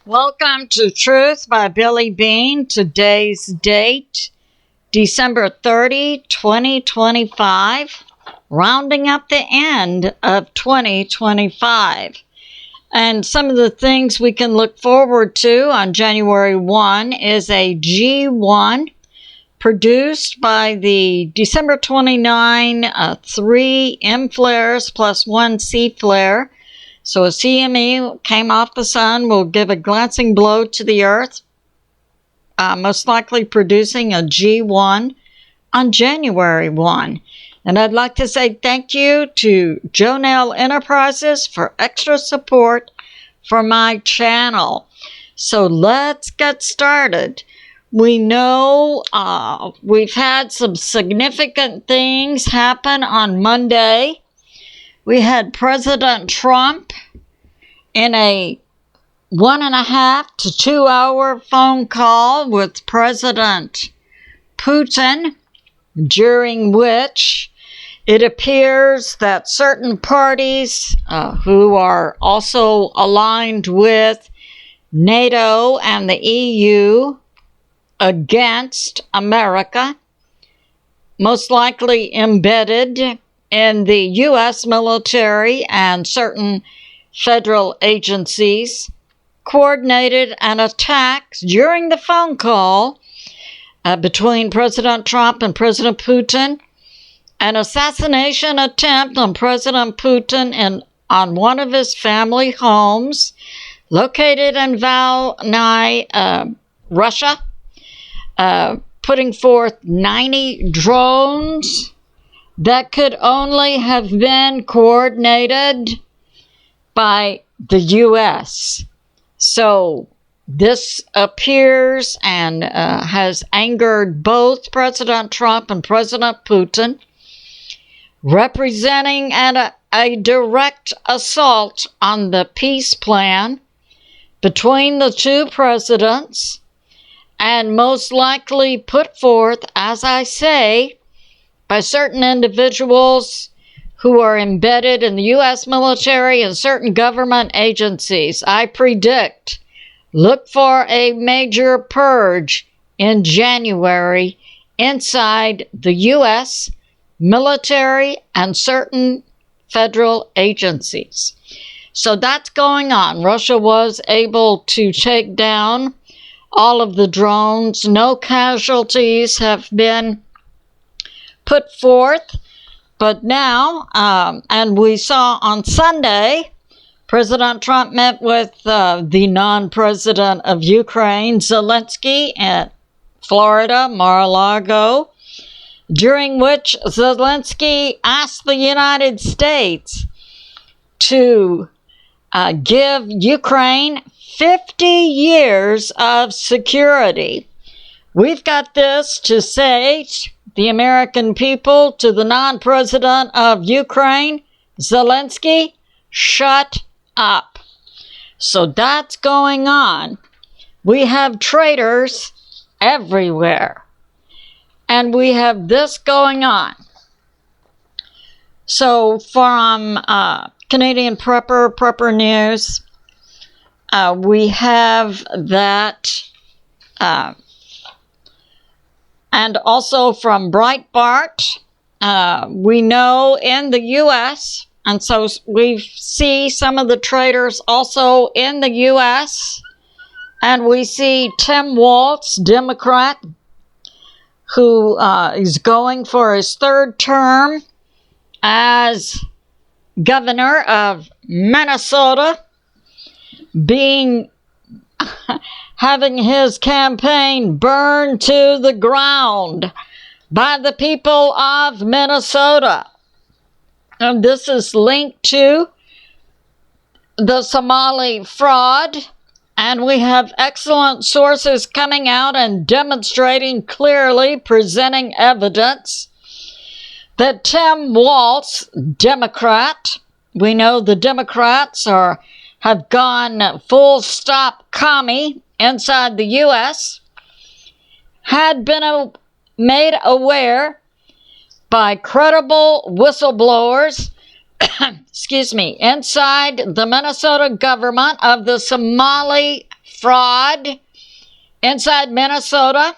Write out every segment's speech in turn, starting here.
Welcome to Truth by Billie Beene. Today's date, December 30, 2025, rounding up the end of 2025. And some of the things we can look forward to on January 1 is a G1 produced by the December 29 3 M flares plus 1 C flare. So a CME came off the sun, will give a glancing blow to the Earth, most likely producing a G1 on January 1. And I'd like to say thank you to Jonelle Enterprises for extra support for my channel. So let's get started. We know we've had some significant things happen on Monday. We had President Trump in a 1.5 to 2 hour phone call with President Putin, during which it appears that certain parties who are also aligned with NATO and the EU against America, most likely embedded in the U.S. military and certain federal agencies, coordinated an attack during the phone call between President Trump and President Putin, an assassination attempt on President Putin on one of his family homes located in Valny, Russia, putting forth 90 drones that could only have been coordinated by the U.S. So this appears and has angered both President Trump and President Putin, representing a direct assault on the peace plan between the two presidents, and most likely put forth, as I say, by certain individuals who are embedded in the U.S. military and certain government agencies. I predict, look for a major purge in January inside the U.S. military and certain federal agencies. So that's going on. Russia was able to take down all of the drones. No casualties have been put forth, but now, and we saw on Sunday, President Trump met with the non-president of Ukraine, Zelensky, at Florida, Mar-a-Lago, during which Zelensky asked the United States to give Ukraine 50 years of security. We've got this to say, the American people, to the non-president of Ukraine, Zelensky, shut up. So that's going on. We have traitors everywhere. And we have this going on. So from Canadian Prepper News, we have that, and also from BREITBART, we know in the U.S., and so we see some of the traitors also in the U.S., and we see Tim Walz, Democrat, who is going for his third term as governor of Minnesota, having his campaign burned to the ground by the people of Minnesota. And this is linked to the Somali fraud, and we have excellent sources coming out and demonstrating clearly, presenting evidence that Tim Walz, Democrat, we know the Democrats have gone full stop commie inside the U.S., had been made aware by credible whistleblowers, inside the Minnesota government of the Somali fraud inside Minnesota,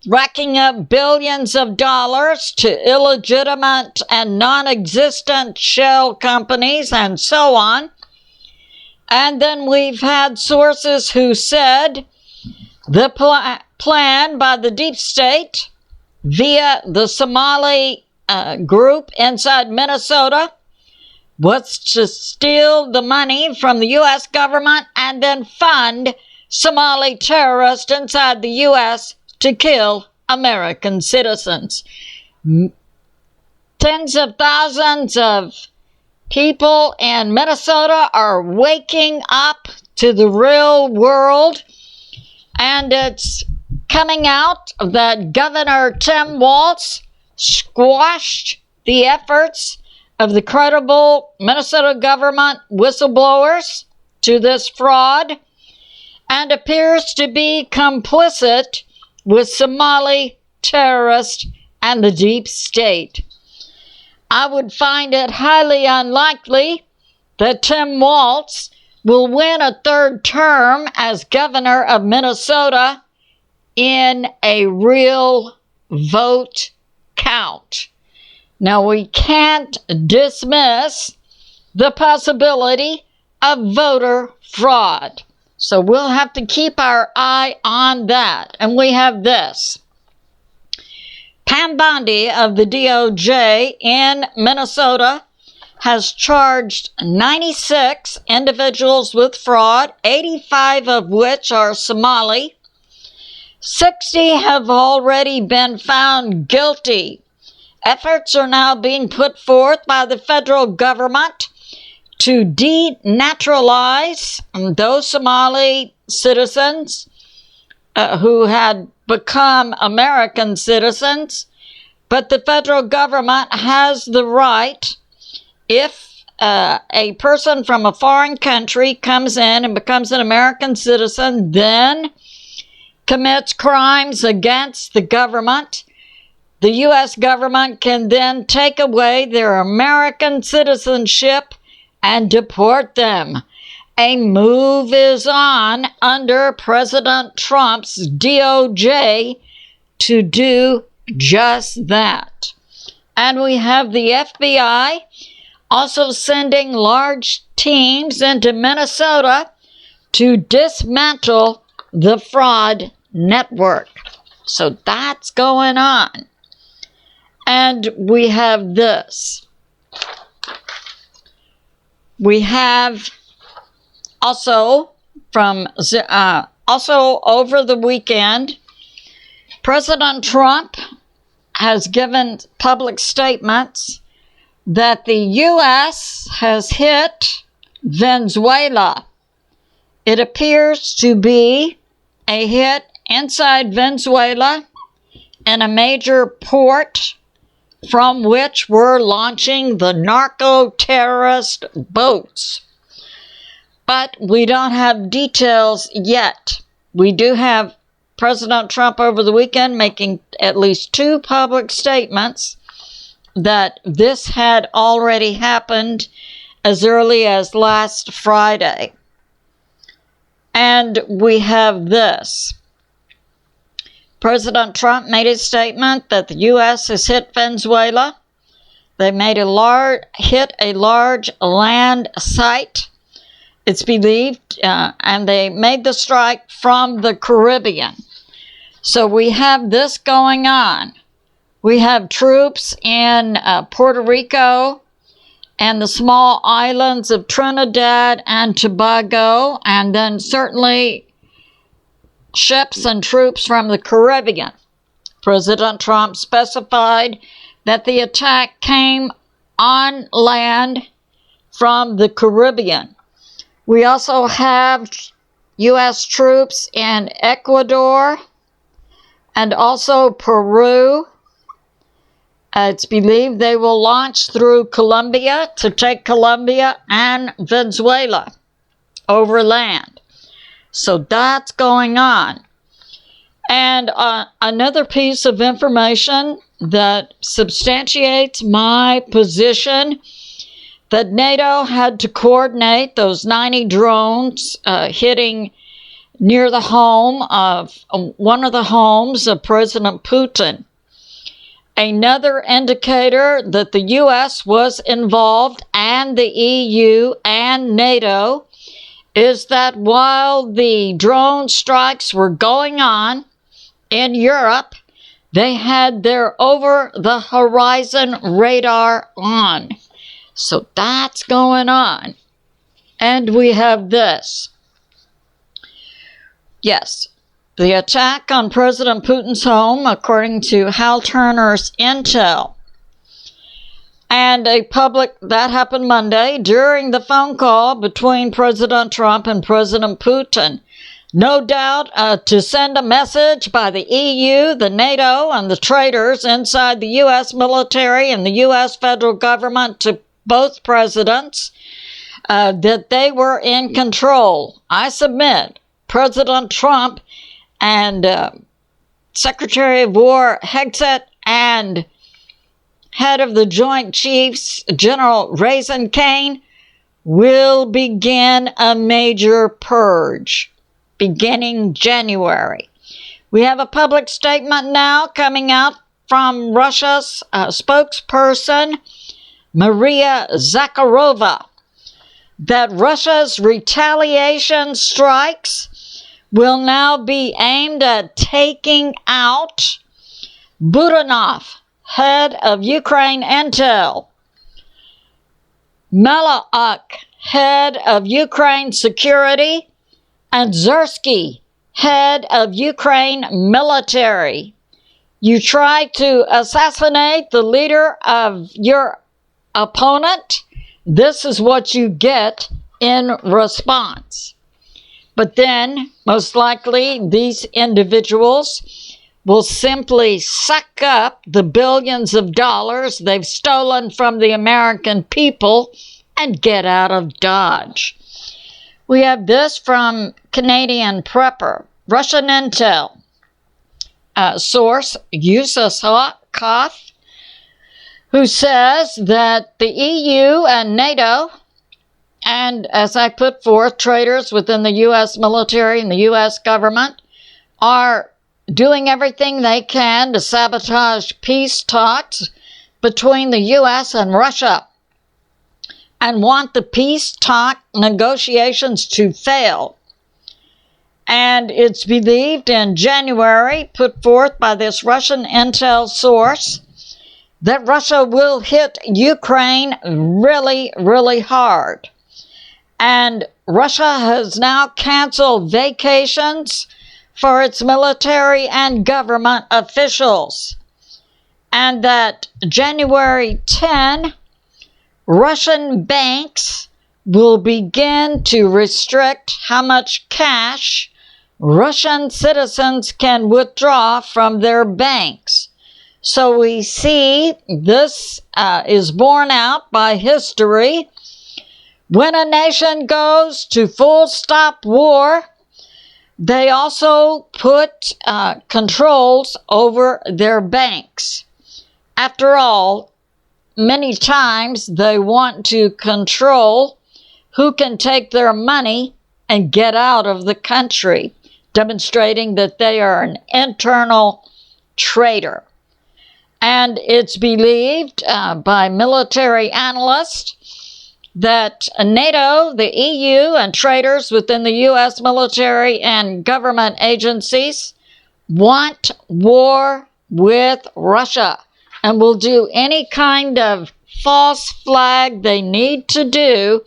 racking up billions of dollars to illegitimate and non-existent shell companies and so on. And then we've had sources who said the plan by the deep state via the Somali group inside Minnesota was to steal the money from the U.S. government and then fund Somali terrorists inside the U.S. to kill American citizens. Tens of thousands of people in Minnesota are waking up to the real world, and it's coming out that Governor Tim Walz squashed the efforts of the credible Minnesota government whistleblowers to this fraud and appears to be complicit with Somali terrorists and the deep state. I would find it highly unlikely that Tim Walz will win a third term as governor of Minnesota in a real vote count. Now, we can't dismiss the possibility of voter fraud. So we'll have to keep our eye on that. And we have this. Pam Bondi of the DOJ in Minnesota has charged 96 individuals with fraud, 85 of which are Somali. 60 have already been found guilty. Efforts are now being put forth by the federal government to denaturalize those Somali citizens who had become American citizens. But the federal government has the right, if a person from a foreign country comes in and becomes an American citizen, then commits crimes against the government, the U.S. government can then take away their American citizenship and deport them. A move is on under President Trump's DOJ to do just that. And we have the FBI also sending large teams into Minnesota to dismantle the fraud network. So that's going on. And we have this. We have also also over the weekend, President Trump has given public statements that the U.S. has hit Venezuela. It appears to be a hit inside Venezuela in a major port from which we're launching the narco-terrorist boats. But we don't have details yet. We do have President Trump over the weekend making at least 2 public statements that this had already happened as early as last Friday. And we have this. President Trump made a statement that the U.S. has hit Venezuela. They made hit a large land site, it's believed, and they made the strike from the Caribbean. So we have this going on. We have troops in Puerto Rico and the small islands of Trinidad and Tobago, and then certainly ships and troops from the Caribbean. President Trump specified that the attack came on land from the Caribbean. We also have U.S. troops in Ecuador and also Peru. It's believed they will launch through Colombia to take Colombia and Venezuela over land. So that's going on. And another piece of information that substantiates my position that NATO had to coordinate those 90 drones hitting near the home of one of the homes of President Putin. Another indicator that the U.S. was involved, and the EU and NATO, is that while the drone strikes were going on in Europe, they had their over-the-horizon radar on. So that's going on. And we have this. Yes, the attack on President Putin's home, according to Hal Turner's intel. And that happened Monday during the phone call between President Trump and President Putin. No doubt to send a message by the EU, the NATO, and the traitors inside the U.S. military and the U.S. federal government to both presidents that they were in control. I submit President Trump and Secretary of War HEDGE and head of the Joint Chiefs, General Raisin Kane, will begin a major purge beginning January. We have a public statement now coming out from Russia's spokesperson, Maria Zakharova, that Russia's retaliation strikes will now be aimed at taking out Budanov, head of Ukraine Intel, Malak, head of Ukraine Security, and Zursky, head of Ukraine Military. You try to assassinate the leader of your opponent, this is what you get in response. But then, most likely, these individuals will simply suck up the billions of dollars they've stolen from the American people and get out of Dodge. We have this from Canadian Prepper, Russian intel. Source, Yusakov, who says that the EU and NATO, and as I put forth, traitors within the U.S. military and the U.S. government, are doing everything they can to sabotage peace talks between the U.S. and Russia and want the peace talk negotiations to fail. And it's believed in January, put forth by this Russian intel source, that Russia will hit Ukraine really, really hard. And Russia has now canceled vacations for its military and government officials. And that January 10, Russian banks will begin to restrict how much cash Russian citizens can withdraw from their banks. So we see this is borne out by history. When a nation goes to full stop war, they also put controls over their banks. After all, many times they want to control who can take their money and get out of the country, demonstrating that they are an internal traitor. And it's believed by military analysts that NATO, the EU, and traitors within the U.S. military and government agencies want war with Russia and will do any kind of false flag they need to do,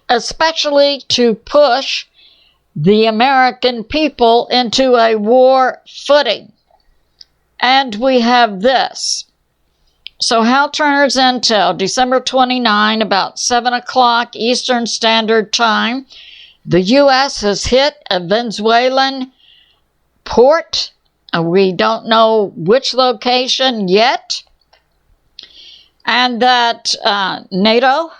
especially to push the American people into a war footing. And we have this. So Hal Turner's intel, December 29, about 7 o'clock Eastern Standard Time, the U.S. has hit a Venezuelan port. We don't know which location yet. And that NATO,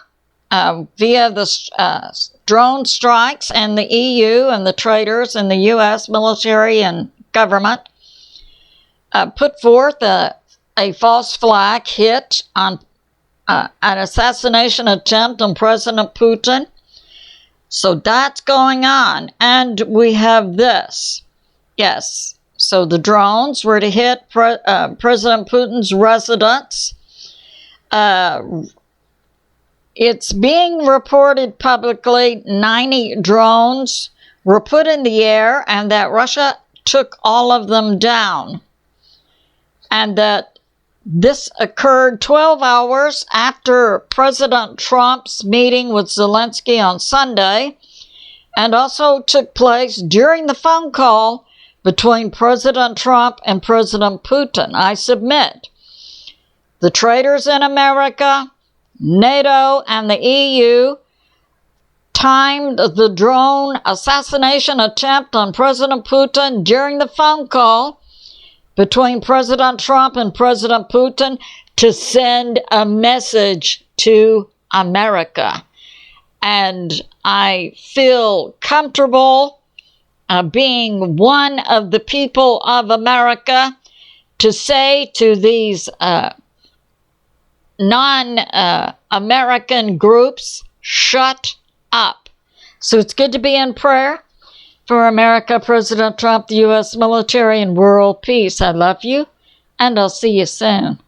via the drone strikes, and the EU and the traitors in the U.S. military and government put forth a false flag hit on an assassination attempt on President Putin. So that's going on. And we have this. Yes. So the drones were to hit President Putin's residence. It's being reported publicly 90 drones were put in the air and that Russia took all of them down. And that this occurred 12 hours after President Trump's meeting with Zelensky on Sunday, and also took place during the phone call between President Trump and President Putin. I submit the traitors in America, NATO, and the EU timed the drone assassination attempt on President Putin during the phone call between President Trump and President Putin to send a message to America. And I feel comfortable being one of the people of America to say to these non-American groups, shut up. So it's good to be in prayer for America, President Trump, the U.S. military, and world peace. I love you, and I'll see you soon.